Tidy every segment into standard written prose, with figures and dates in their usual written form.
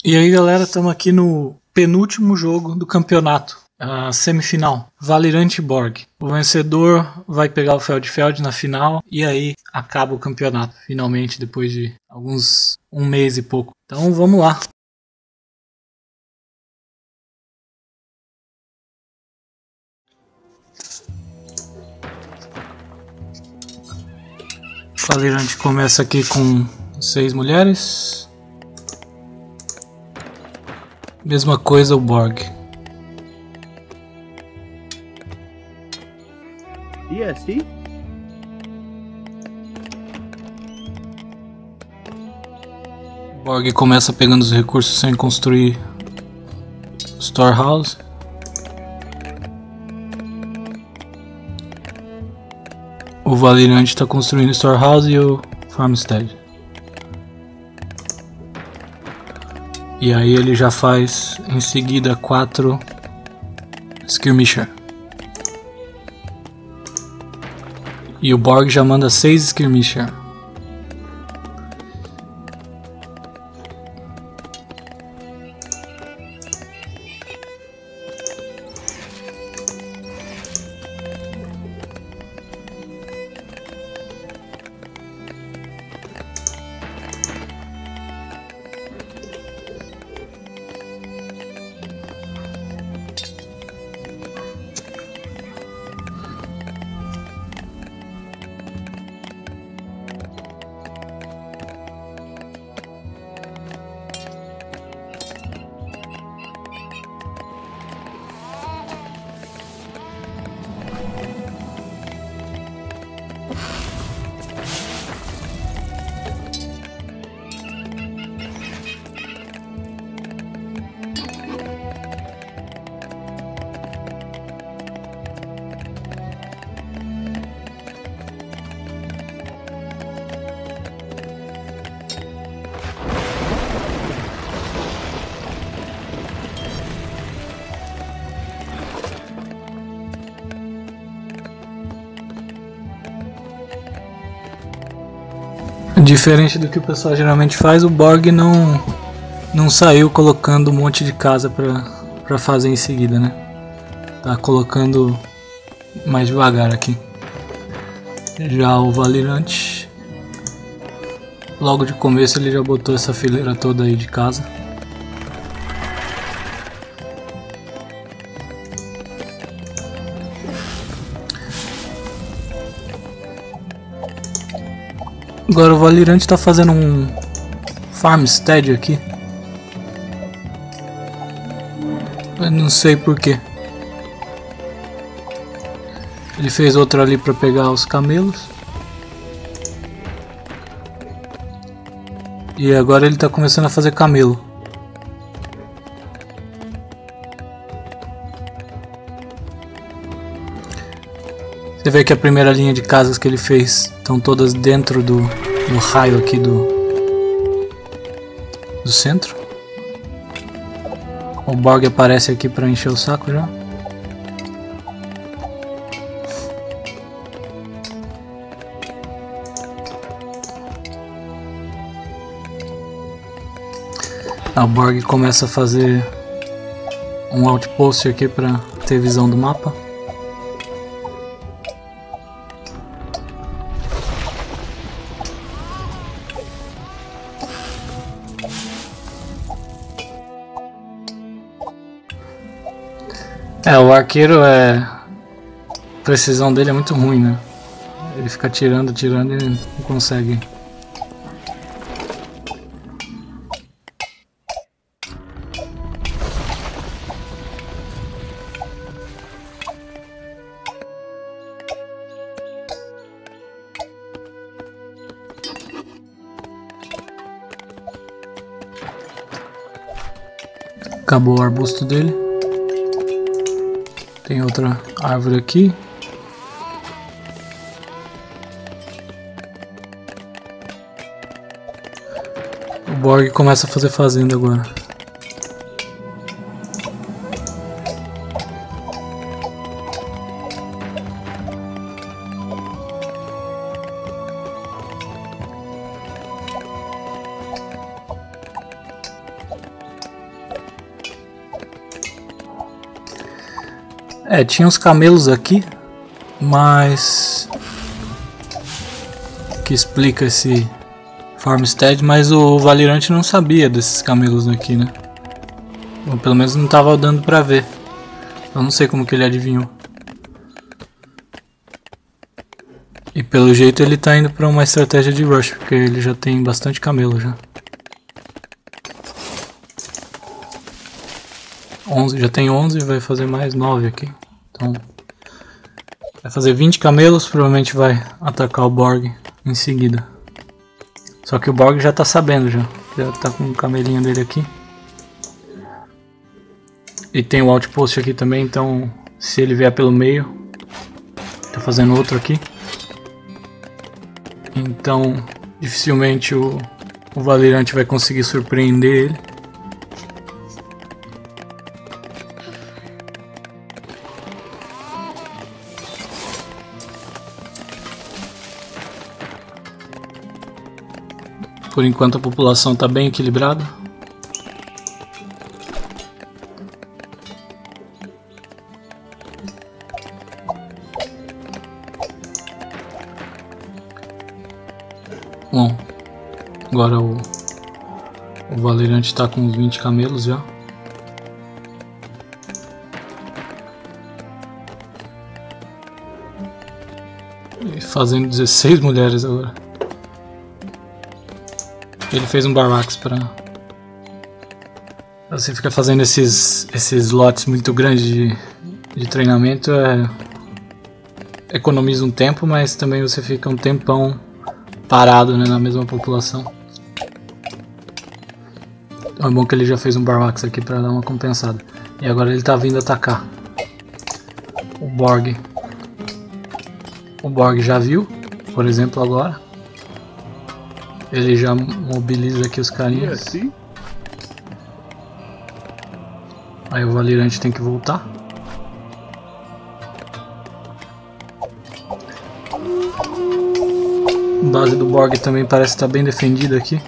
E aí, galera, estamos aqui no penúltimo jogo do campeonato, a semifinal, Valorant e Borg. O vencedor vai pegar o Feldfeld na final e aí acaba o campeonato, finalmente, depois de um mês e pouco. Então vamos lá. O Valorant começa aqui com 6 mulheres. Mesma coisa o Borg. EST? O Borg começa pegando os recursos sem construir storehouse. O Valorant está construindo storehouse e o farmstead. E aí ele já faz em seguida 4 skirmisher. E o Borg já manda 6 skirmisher. Diferente do que o pessoal geralmente faz, o Borg não saiu colocando um monte de casa pra fazer em seguida, né? Tá colocando mais devagar aqui. Já o Valorant, logo de começo ele já botou essa fileira toda aí de casa. Agora o Valorant tá fazendo um farmstead aqui. Eu não sei porquê. Ele fez outro ali pra pegar os camelos. E agora ele tá começando a fazer camelo. Você vê que a primeira linha de casas que ele fez estão todas dentro do raio aqui do centro. O Borg aparece aqui para encher o saco já. O Borg começa a fazer um outpost aqui para ter visão do mapa. O arqueiro a precisão dele é muito ruim, né? Ele fica atirando e não consegue. Acabou o arbusto dele. Tem outra árvore aqui. O Borg começa a fazer fazenda agora. É, tinha uns camelos aqui, mas que explica esse farmstead, mas o Valirante não sabia desses camelos aqui, né? Ou pelo menos não estava dando pra ver. Eu não sei como que ele adivinhou. E pelo jeito ele tá indo pra uma estratégia de rush, porque ele já tem bastante camelo já. 11, já tem 11 e vai fazer mais 9 aqui. Então vai fazer 20 camelos, provavelmente vai atacar o Borg em seguida. Só que o Borg já tá sabendo já tá com o camelinho dele aqui. E tem o outpost aqui também, então se ele vier pelo meio, tá fazendo outro aqui. Então dificilmente o Valirante vai conseguir surpreender ele. Por enquanto a população está bem equilibrada. Bom, agora o Valirante está com uns 20 camelos já. E fazendo 16 mulheres agora. Ele fez um barracks para você ficar fazendo esses lotes muito grandes de treinamento. Economiza um tempo, mas também você fica um tempão parado, né, na mesma população. Então é bom que ele já fez um barracks aqui para dar uma compensada. E agora ele tá vindo atacar o Borg. O Borg já viu, por exemplo, agora. Ele já mobiliza aqui os carinhas. Aí o Valirante tem que voltar. A base do Borg também parece estar bem defendida aqui.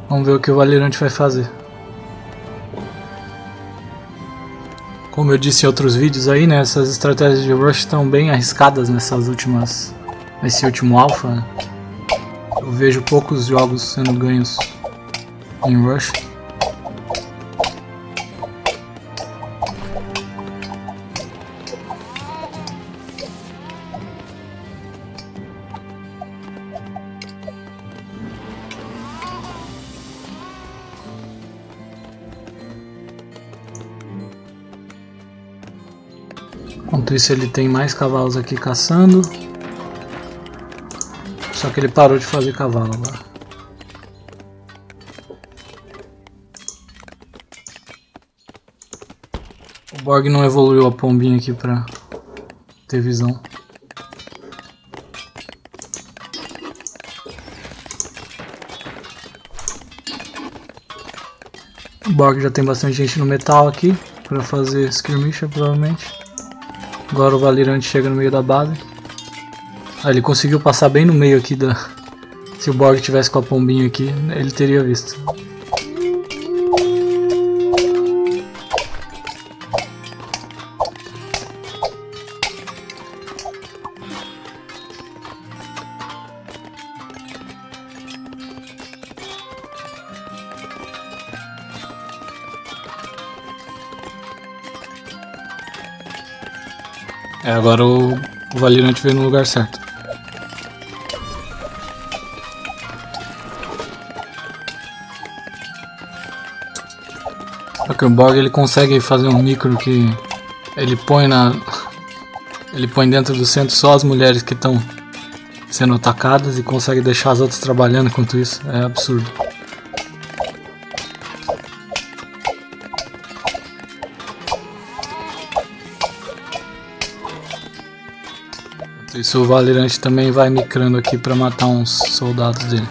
Vamos ver o que o Valirante vai fazer. Como eu disse em outros vídeos aí, né, essas estratégias de rush estão bem arriscadas nesse último alpha, né? Eu vejo poucos jogos sendo ganhos em rush. Enquanto isso ele tem mais cavalos aqui caçando. Só que ele parou de fazer cavalo agora. O Borg não evoluiu a pombinha aqui pra ter visão. O Borg já tem bastante gente no metal aqui pra fazer skirmisher provavelmente. Agora o Valirante chega no meio da base. Ah, ele conseguiu passar bem no meio aqui da... Se o Borg tivesse com a pombinha aqui, ele teria visto. Agora o Valirante veio no lugar certo. Só que o Borg ele consegue fazer um micro que ele põe dentro do centro só as mulheres que estão sendo atacadas e consegue deixar as outras trabalhando enquanto isso. É absurdo. Isso o Valirante também vai micrando aqui para matar uns soldados dele.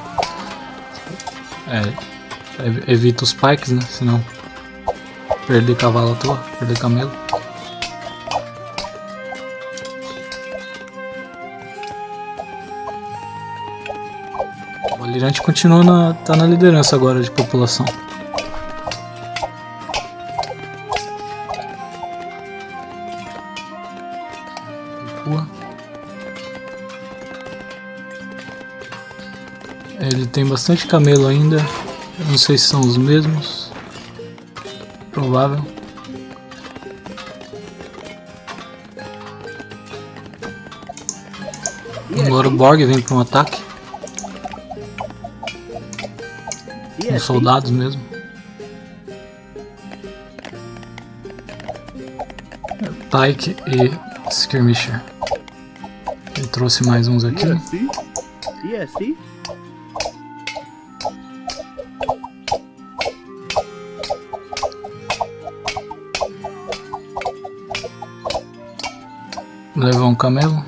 Evita os pikes, né? Senão perder cavalo à toa, perder camelo. O Valirante continua tá na liderança agora de população. Ele tem bastante camelo ainda. Eu não sei se são os mesmos. Provável. Agora o Borg vem para um ataque. Com soldados mesmo. Pike e Skirmisher. Ele trouxe mais uns aqui. Levar um camelo.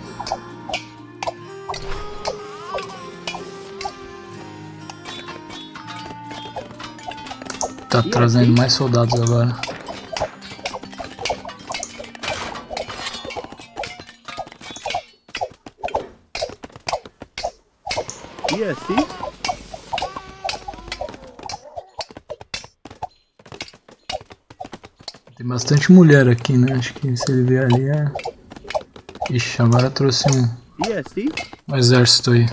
Tá trazendo mais soldados agora. Tem bastante mulher aqui, né? Acho que se ele vier ali é... Ixi, agora trouxe um exército aí.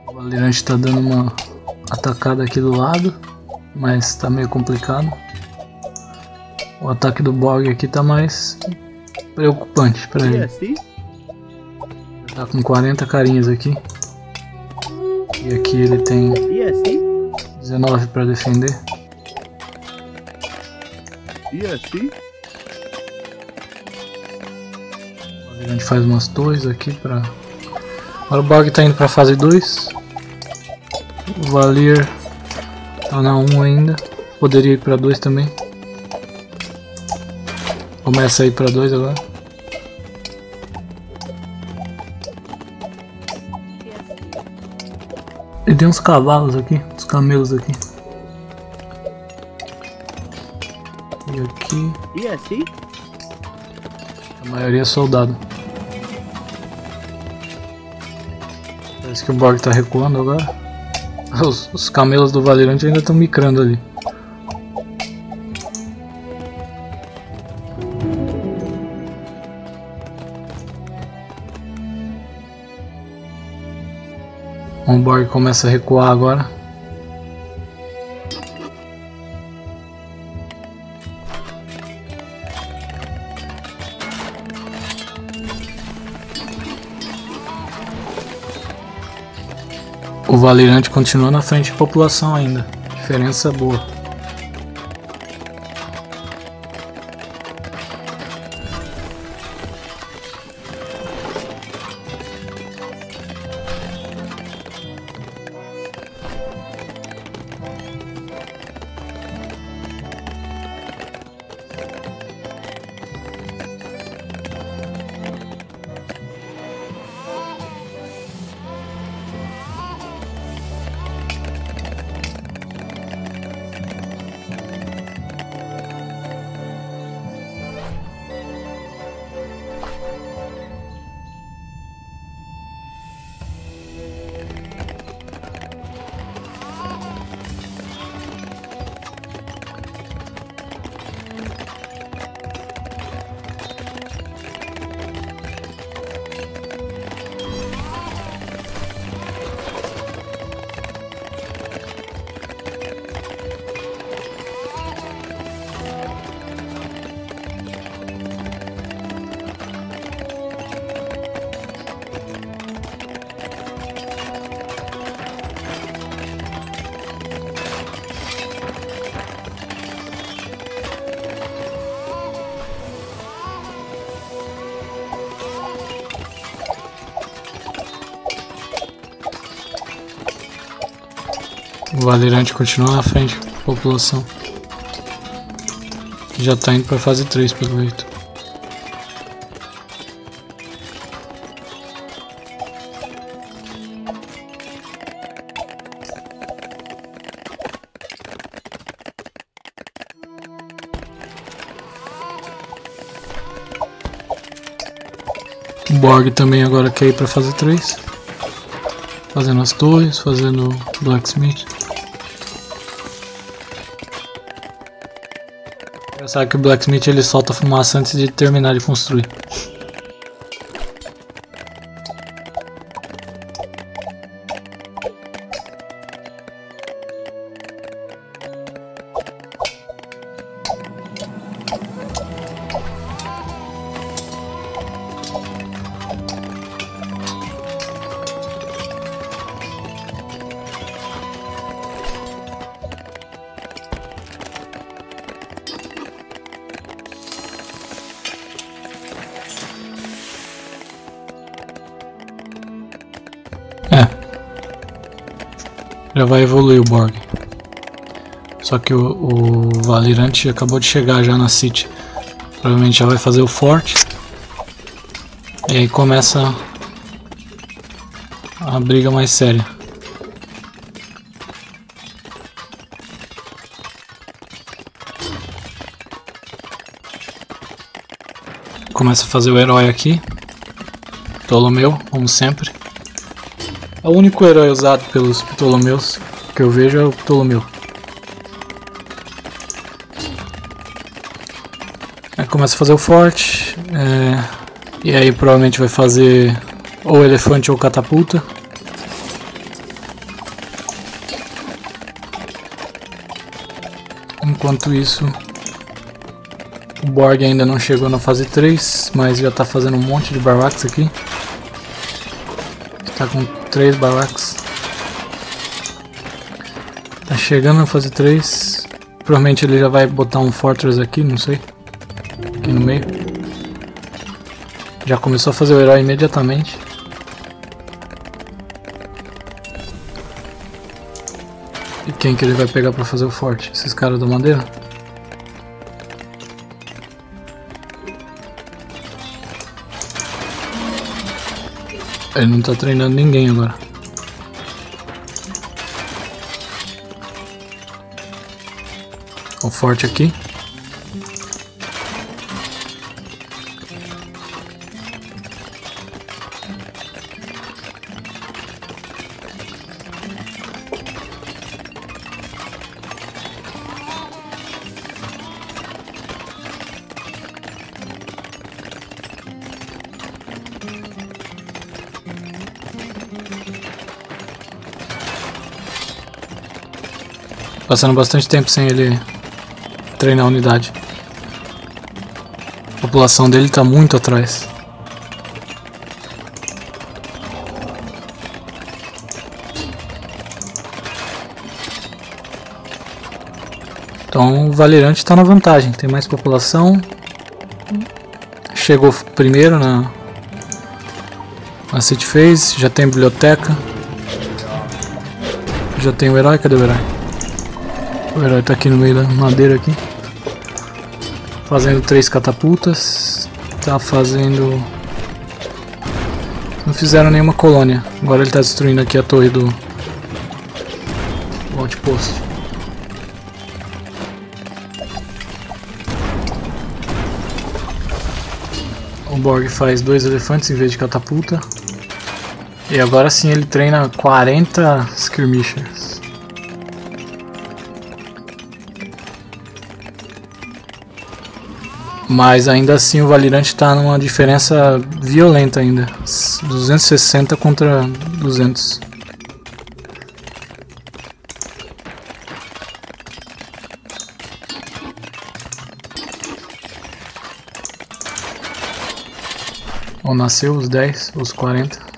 O Valirante tá dando uma atacada aqui do lado, mas tá meio complicado. O ataque do Borg aqui tá mais preocupante pra ele. Tá com 40 carinhas aqui. E aqui ele tem 19 pra defender. O Valirante faz umas torres aqui pra... Agora o Borg tá indo pra fase 2. O Valir tá na 1 ainda. Poderia ir pra 2 também. Começa a ir pra 2 agora. E tem uns cavalos aqui, uns camelos aqui. E aqui. A maioria é soldado. Parece que o Borg tá recuando agora. Os camelos do Valirante ainda estão micrando ali. O Borg começa a recuar agora. O Valirante continua na frente de população ainda. Diferença boa. O Valirante continua na frente da população. Já tá indo pra fase 3 pelo jeito. O Borg também agora quer ir pra fase 3. Fazendo as torres, fazendo Blacksmith. Engraçado que o Blacksmith ele solta fumaça antes de terminar de construir. Já vai evoluir o Borg. Só que o Valirante acabou de chegar já na City. Provavelmente já vai fazer o forte. E aí começa a briga mais séria. Começa a fazer o herói aqui. Ptolomeu, como sempre. O único herói usado pelos Ptolomeus que eu vejo é o Ptolomeu. Aí começa a fazer o forte. E aí provavelmente vai fazer ou elefante ou catapulta. Enquanto isso, o Borg ainda não chegou na fase 3, mas já está fazendo um monte de barracks aqui. Está com 3 barracks. Tá chegando na fase 3. Provavelmente ele já vai botar um fortress aqui, não sei. Aqui no meio. Já começou a fazer o herói imediatamente. E quem que ele vai pegar pra fazer o forte? Esses caras da madeira? Ele não tá treinando ninguém agora. O forte aqui. Passando bastante tempo sem ele treinar a unidade. A população dele está muito atrás. Então o Valirante está na vantagem, tem mais população. Chegou primeiro na City Phase, já tem biblioteca. Já tem o herói, cadê o herói? O herói tá aqui no meio da madeira aqui. Fazendo 3 catapultas. Tá fazendo... Não fizeram nenhuma colônia. Agora ele tá destruindo aqui a torre do outpost. O Borg faz 2 elefantes em vez de catapulta. E agora sim ele treina 40 skirmishers. Mas ainda assim o Valirante está numa diferença violenta ainda. 260 contra 200. Ou nasceu os 10, os 40.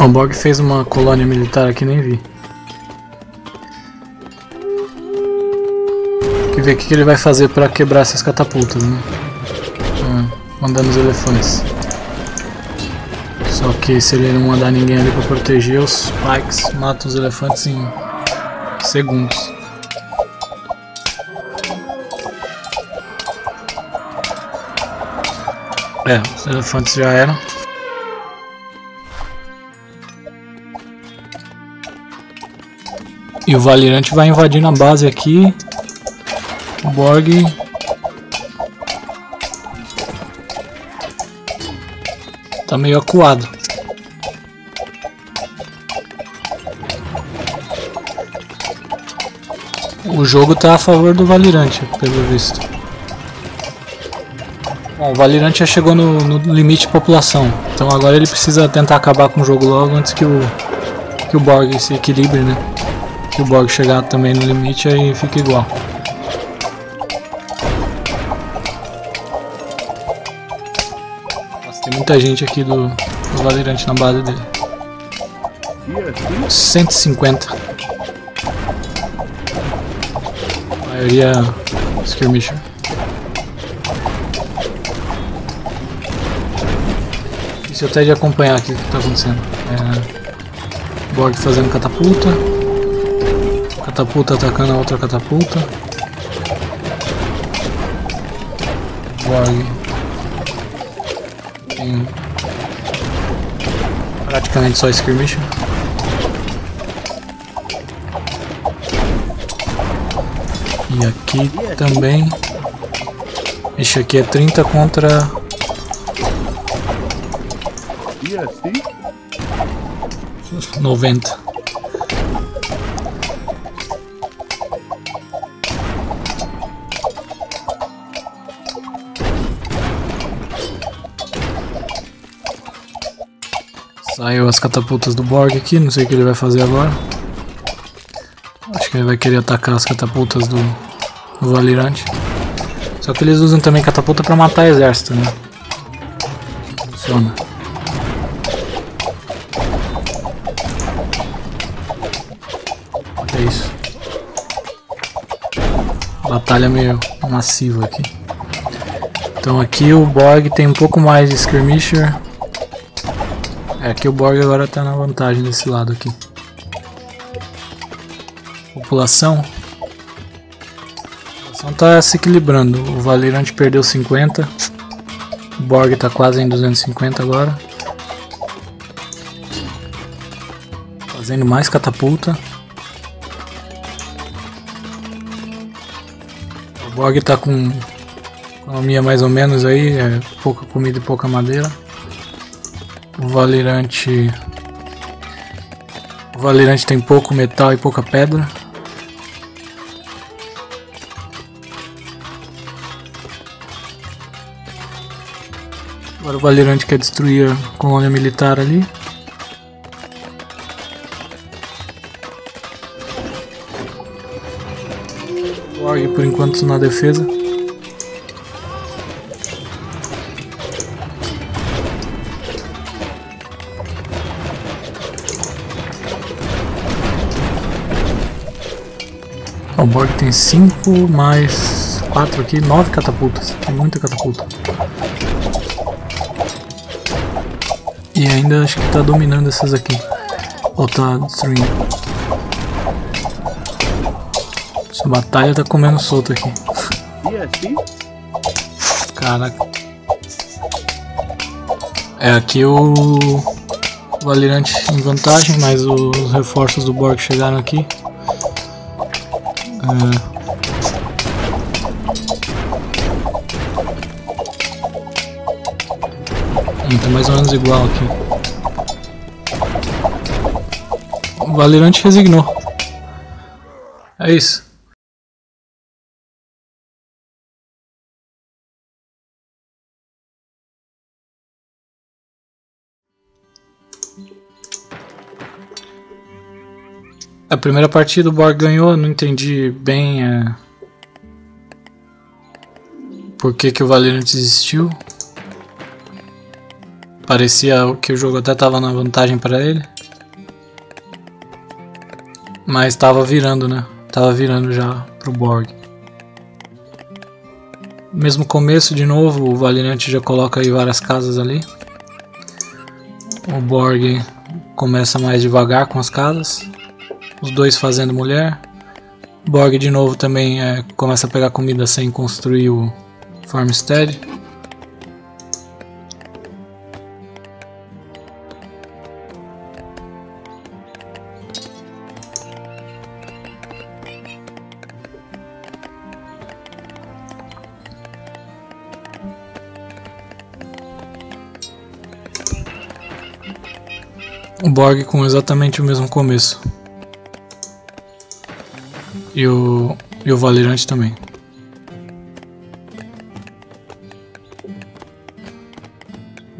O Borg fez uma colônia militar aqui, nem vi. Tem que ver o que ele vai fazer para quebrar essas catapultas, né? Mandando os elefantes. Só que se ele não mandar ninguém ali para proteger, os Pikes matam os elefantes em segundos. É, os elefantes já eram. E o Valirante vai invadindo a base aqui. O Borg tá meio acuado. O jogo tá a favor do Valirante, pelo visto. Bom, o Valirante já chegou no limite de população. Então agora ele precisa tentar acabar com o jogo logo antes que o Borg se equilibre, né? Se o Borg chegar também no limite, aí fica igual. Nossa, tem muita gente aqui do Valirante na base dele. 150. A maioria skirmisher. Isso até de acompanhar aqui o que está acontecendo. Borg fazendo catapulta. Catapulta atacando a outra catapulta. Borg tem praticamente só skirmisher. E aqui também. Esse aqui é 30 contra 90. Saiu as catapultas do Borg aqui, não sei o que ele vai fazer agora. Acho que ele vai querer atacar as catapultas do Valirante. Só que eles usam também catapulta para matar exército, né? Funciona. É isso. Batalha meio massiva aqui. Então aqui o Borg tem um pouco mais de skirmisher. Aqui o Borg agora está na vantagem desse lado aqui. População. A população está se equilibrando. O Valirante perdeu 50. O Borg está quase em 250 agora. Fazendo mais catapulta. O Borg está com economia mais ou menos aí. Pouca comida e pouca madeira. O Valirante tem pouco metal e pouca pedra. Agora o Valirante quer destruir a colônia militar ali. O Borg por enquanto na defesa. O Borg tem 5 mais 4 aqui, 9 catapultas. Tem muita catapulta. E ainda acho que tá dominando essas aqui. Ou tá destruindo. Essa batalha tá comendo solto aqui. Caraca. Aqui o Valirante em vantagem, mas os reforços do Borg chegaram aqui. Tá mais ou menos igual aqui. O Valirante resignou. É isso. A primeira partida o Borg ganhou, não entendi bem por que o Valirante desistiu. Parecia que o jogo até estava na vantagem para ele. Mas estava virando, né? Tava virando já pro Borg. Mesmo começo de novo, o Valirante já coloca aí várias casas ali. O Borg começa mais devagar com as casas. Os dois fazendo mulher. O Borg de novo também começa a pegar comida sem construir o farmstead. O Borg com exatamente o mesmo começo. E o Valorant também.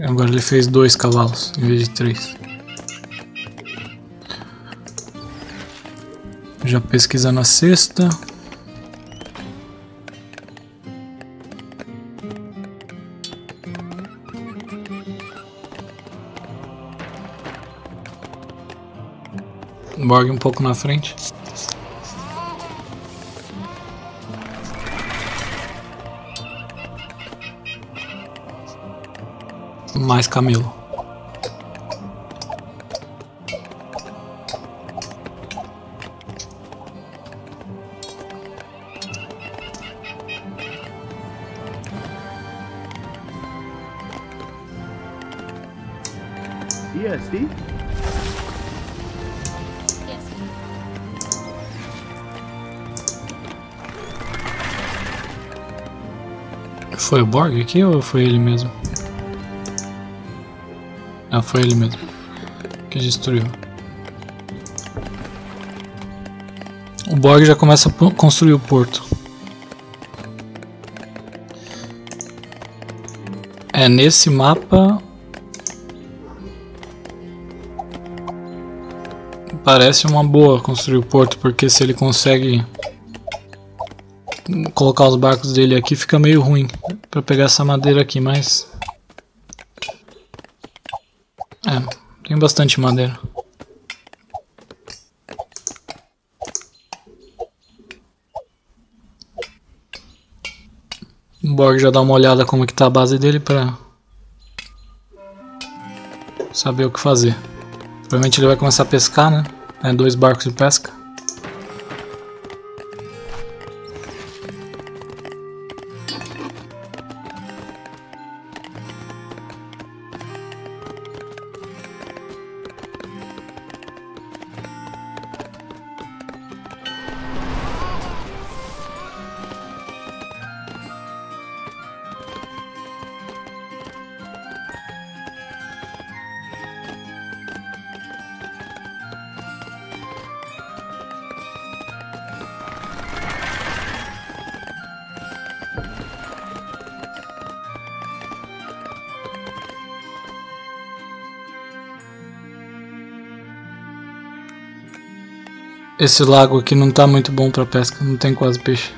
Agora ele fez 2 cavalos em vez de 3. Já pesquisando a cesta. Borg um pouco na frente. Mais camelo. Yeah, Steve? Foi o Borg aqui ou foi ele mesmo? Ah, foi ele mesmo que destruiu. O Borg já começa a construir o porto. É, nesse mapa parece uma boa construir o porto, porque se ele consegue colocar os barcos dele aqui, fica meio ruim para pegar essa madeira aqui, mas tem bastante madeira. O Borg já dá uma olhada como que tá a base dele para saber o que fazer. Provavelmente ele vai começar a pescar, né? 2 barcos de pesca. Esse lago aqui não tá muito bom pra pesca, não tem quase peixe.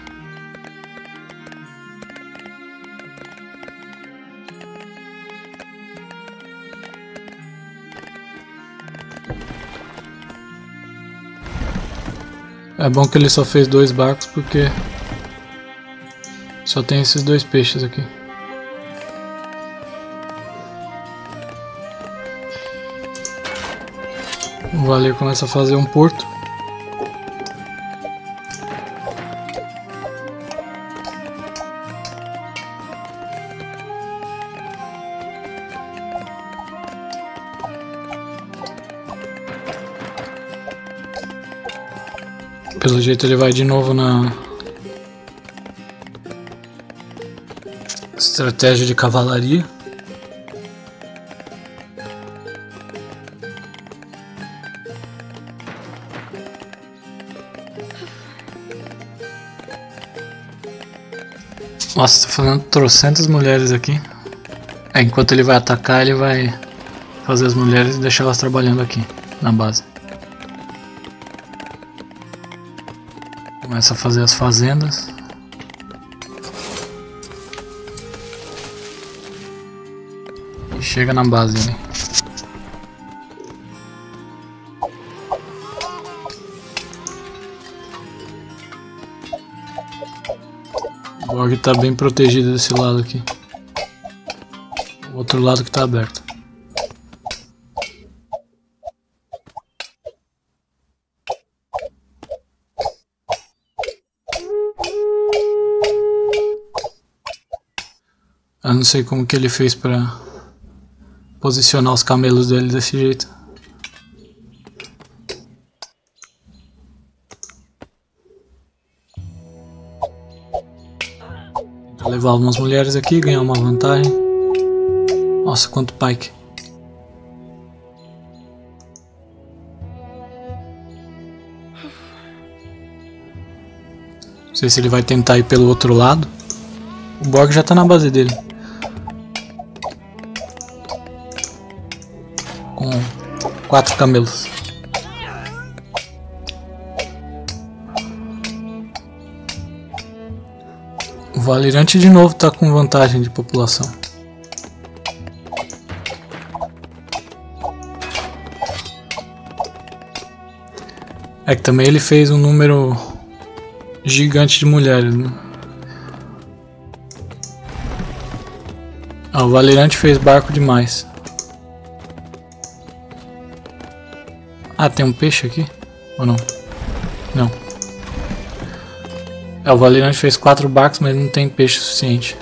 É bom que ele só fez 2 barcos porque só tem esses 2 peixes aqui. O Valer começa a fazer um porto. Pelo jeito ele vai de novo na estratégia de cavalaria. Nossa, tá fazendo trocentas mulheres aqui. Enquanto ele vai atacar, ele vai fazer as mulheres e deixar elas trabalhando aqui na base. Começa a fazer as fazendas. E chega na base ali. O Borg tá bem protegido desse lado aqui. O outro lado que tá aberto. Eu não sei como que ele fez pra posicionar os camelos dele desse jeito. Tentar levar algumas mulheres aqui, ganhar uma vantagem. Nossa, quanto pike. sei se ele vai tentar ir pelo outro lado. O Borg já tá na base dele. Com 4 camelos. O Valirante de novo tá com vantagem de população. É que também ele fez um número gigante de mulheres, né? Ah, o Valirante fez barco demais. Ah, tem um peixe aqui? Ou não? Não. É, o Valirante fez 4 barcos, mas não tem peixe suficiente.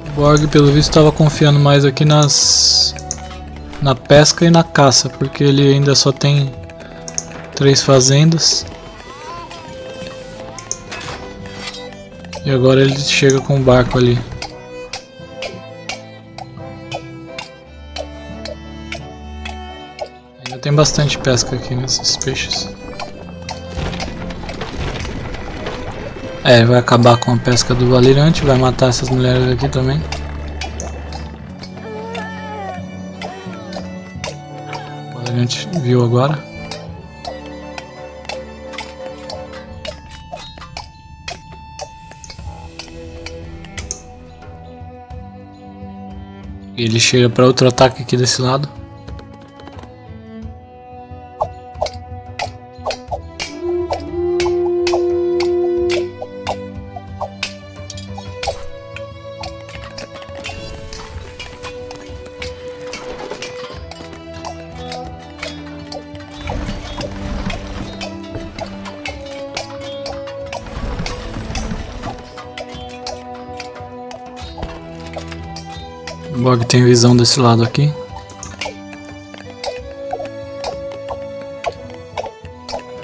O Borg, pelo visto, estava confiando mais aqui na pesca e na caça, porque ele ainda só tem 3 fazendas. E agora ele chega com o barco ali. Ainda tem bastante pesca aqui nesses peixes. É, vai acabar com a pesca do Valirante, vai matar essas mulheres aqui também. O Valirante viu agora. E ele chega para outro ataque aqui desse lado. O Borg tem visão desse lado aqui.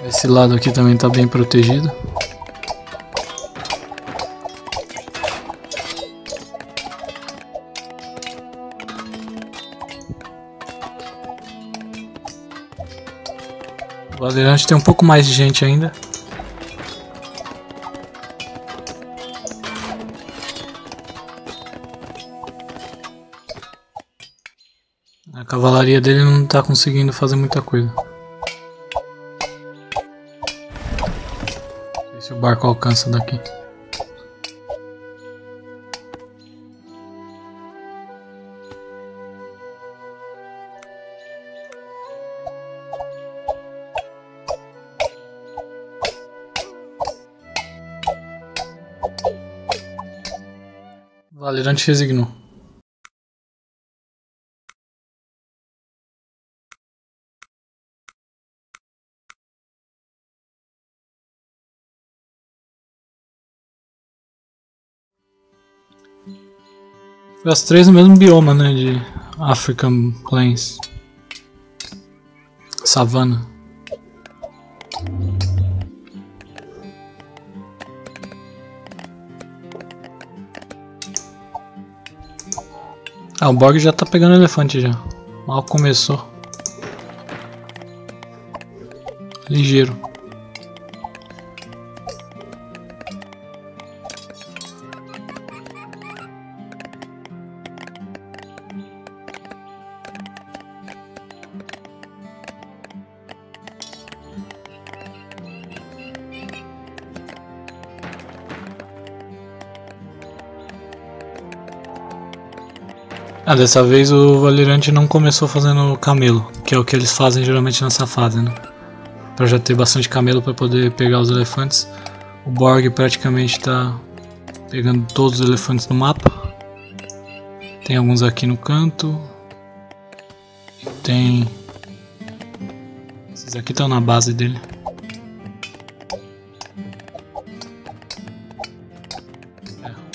Esse lado aqui também está bem protegido. O Valirante tem um pouco mais de gente ainda. A cavalaria dele não está conseguindo fazer muita coisa. Não sei se o barco alcança daqui. O Valirante resignou. Foi as 3 no mesmo bioma, né, de African Plains. Savana. Ah, o Borg já tá pegando elefante já. Mal começou. Ligeiro. Ah, dessa vez o Valorant não começou fazendo camelo, que é o que eles fazem geralmente nessa fase, né? Pra já ter bastante camelo pra poder pegar os elefantes. O Borg praticamente tá pegando todos os elefantes no mapa. Tem alguns aqui no canto. Tem... Esses aqui estão na base dele.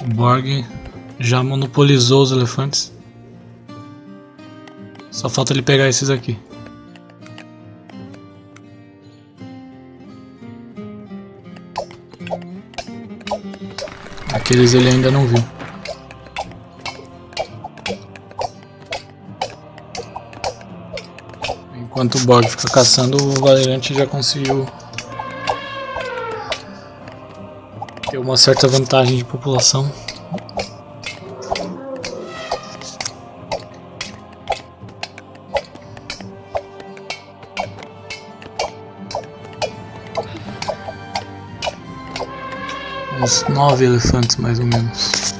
O Borg já monopolizou os elefantes. Só falta ele pegar esses aqui. Aqueles ele ainda não viu. Enquanto o Borg fica caçando, o Valorant já conseguiu ter uma certa vantagem de população. Uns 9 elefantes mais ou menos.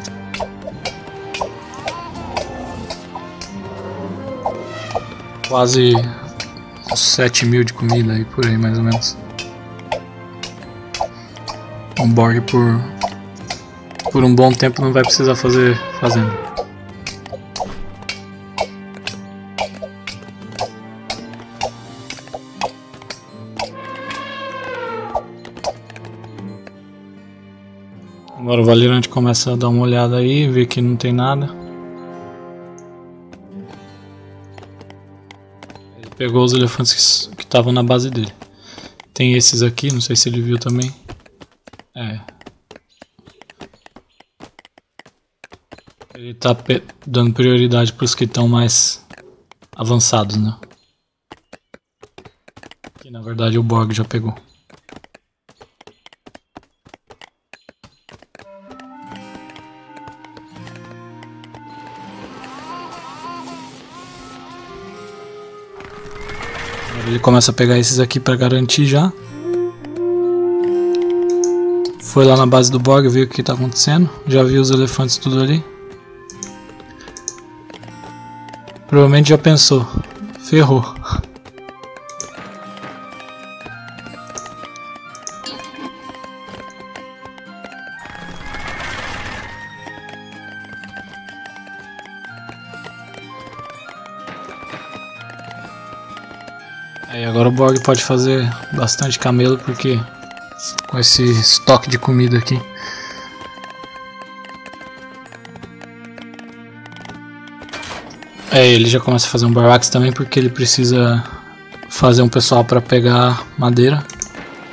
Quase uns 7.000 de comida aí por aí mais ou menos. Um Borg por um bom tempo não vai precisar fazer fazenda. Agora o Valorant começa a dar uma olhada aí, ver que não tem nada. Ele pegou os elefantes que estavam na base dele. Tem esses aqui, não sei se ele viu também. Ele tá dando prioridade para os que estão mais avançados, né? Que na verdade o Borg já pegou. Ele começa a pegar esses aqui para garantir já. Foi lá na base do Borg, viu o que está acontecendo. Já viu os elefantes tudo ali. Provavelmente já pensou. Ferrou. Aí agora o Borg pode fazer bastante camelo, porque com esse estoque de comida aqui. Ele já começa a fazer um barracks também, porque ele precisa fazer um pessoal para pegar madeira,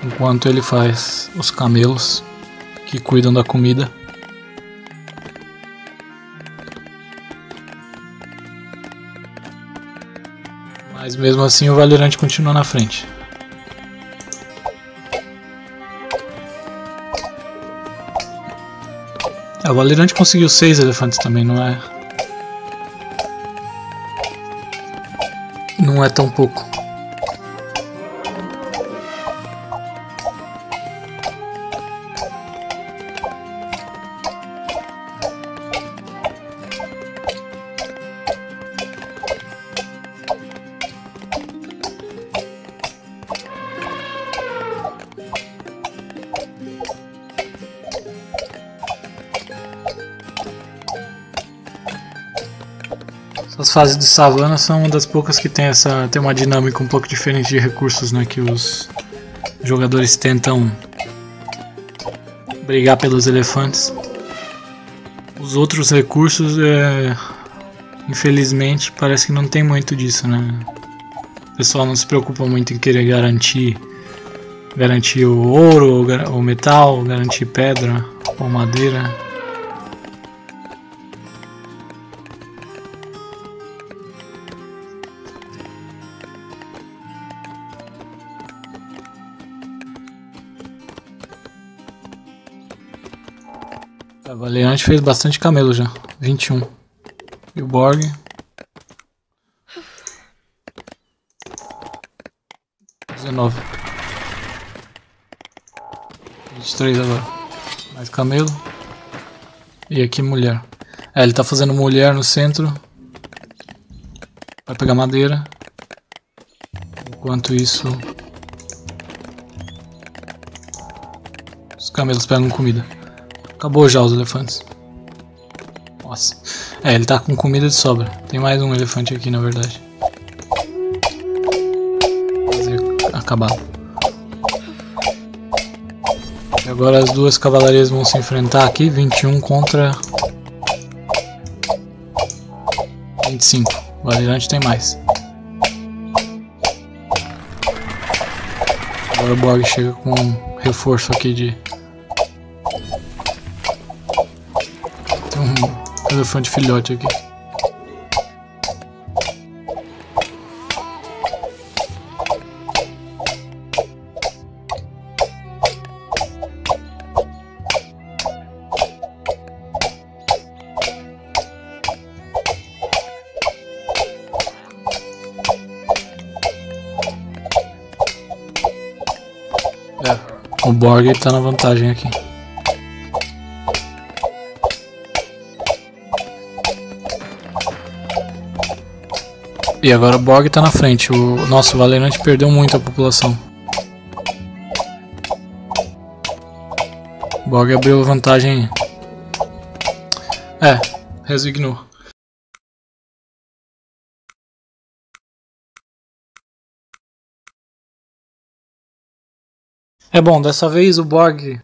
enquanto ele faz os camelos que cuidam da comida. Mas mesmo assim o Valorant continua na frente. O Valorant conseguiu 6 elefantes também, não é tão pouco. As fases de savana são uma das poucas que tem uma dinâmica um pouco diferente de recursos, né? Que os jogadores tentam brigar pelos elefantes. Os outros recursos, infelizmente, parece que não tem muito disso, né? O pessoal não se preocupa muito em querer garantir o ouro, o metal, garantir pedra ou madeira. A Valorant fez bastante camelo já, 21. E o Borg 19. 23 agora. Mais camelo. E aqui mulher. Ele tá fazendo mulher no centro vai pegar madeira. Enquanto isso, os camelos pegam comida. Acabou já os elefantes. Nossa. Ele tá com comida de sobra. Tem mais um elefante aqui, na verdade. Acabar. E agora as duas cavalarias vão se enfrentar aqui. 21 contra 25. O Valirante tem mais. Agora o Borg chega com um reforço aqui de... Tem um elefante filhote aqui. O Borg tá na vantagem aqui. E agora o Borg tá na frente. O nosso Valirante perdeu muito a população. O Borg abriu a vantagem. Resignou. Bom, dessa vez o Borg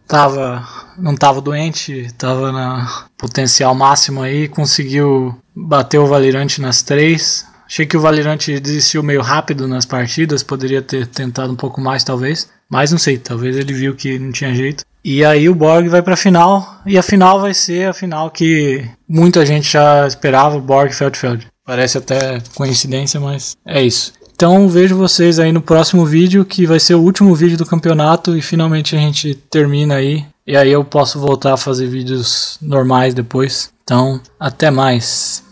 não tava doente, tava na potencial máximo aí, conseguiu bater o Valirante nas 3. Achei que o Valirante desistiu meio rápido nas partidas, poderia ter tentado um pouco mais talvez, mas não sei, talvez ele viu que não tinha jeito. E aí o Borg vai pra final, e a final vai ser a final que muita gente já esperava, Borg Feldfeld. Parece até coincidência, mas é isso. Então vejo vocês aí no próximo vídeo, que vai ser o último vídeo do campeonato e finalmente a gente termina aí. E aí eu posso voltar a fazer vídeos normais depois. Então, até mais.